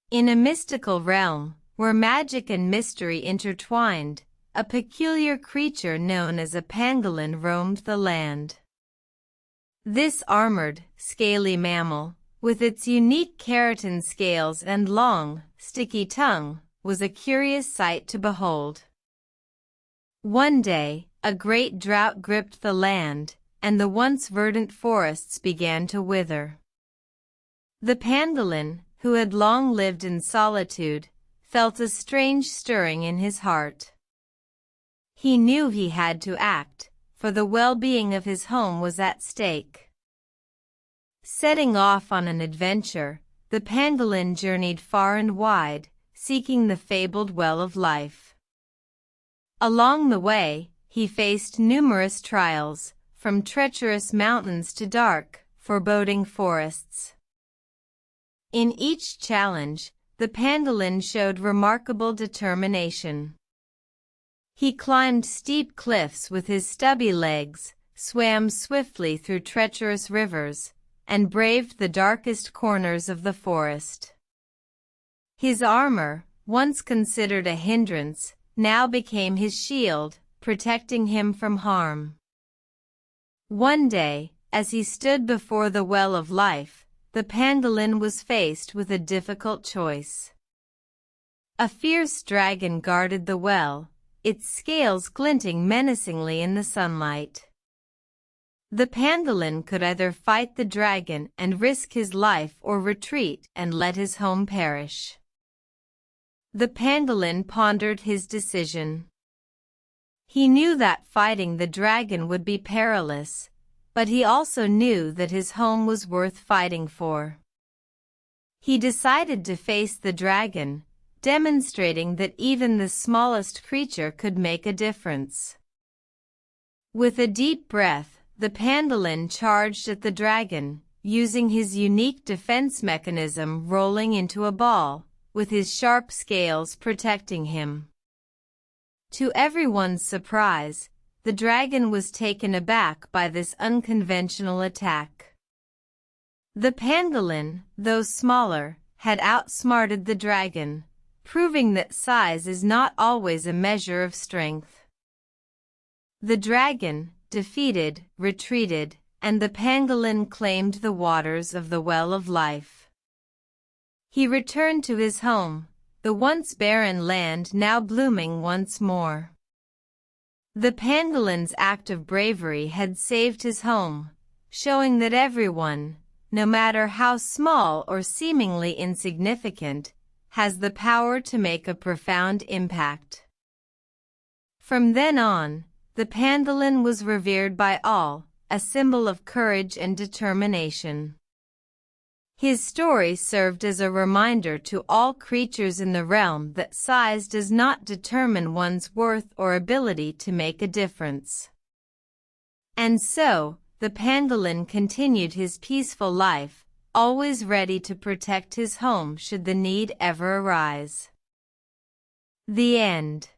In a mystical realm, where magic and mystery intertwined, a peculiar creature known as a pangolin roamed the land. This armored, scaly mammal, with its unique keratin scales and long, sticky tongue, was a curious sight to behold. One day, a great drought gripped the land, and the once verdant forests began to wither. The pangolin, who had long lived in solitude, felt a strange stirring in his heart. He knew he had to act, for the well-being of his home was at stake. Setting off on an adventure, the pangolin journeyed far and wide, seeking the fabled well of life. Along the way, he faced numerous trials, from treacherous mountains to dark, foreboding forests. In each challenge, the pangolin showed remarkable determination. He climbed steep cliffs with his stubby legs, swam swiftly through treacherous rivers, and braved the darkest corners of the forest. His armor, once considered a hindrance, now became his shield, protecting him from harm. One day, as he stood before the well of life, the pangolin was faced with a difficult choice. A fierce dragon guarded the well, its scales glinting menacingly in the sunlight. The pangolin could either fight the dragon and risk his life or retreat and let his home perish. The pangolin pondered his decision. He knew that fighting the dragon would be perilous, but he also knew that his home was worth fighting for. He decided to face the dragon, demonstrating that even the smallest creature could make a difference. With a deep breath, the pangolin charged at the dragon, using his unique defense mechanism rolling into a ball, with his sharp scales protecting him. To everyone's surprise, the dragon was taken aback by this unconventional attack. The pangolin, though smaller, had outsmarted the dragon, proving that size is not always a measure of strength. The dragon, defeated, retreated, and the pangolin claimed the waters of the well of life. He returned to his home, the once barren land now blooming once more. The pangolin's act of bravery had saved his home, showing that everyone, no matter how small or seemingly insignificant, has the power to make a profound impact. From then on, the pangolin was revered by all, a symbol of courage and determination. His story served as a reminder to all creatures in the realm that size does not determine one's worth or ability to make a difference. And so, the pangolin continued his peaceful life, always ready to protect his home should the need ever arise. The end.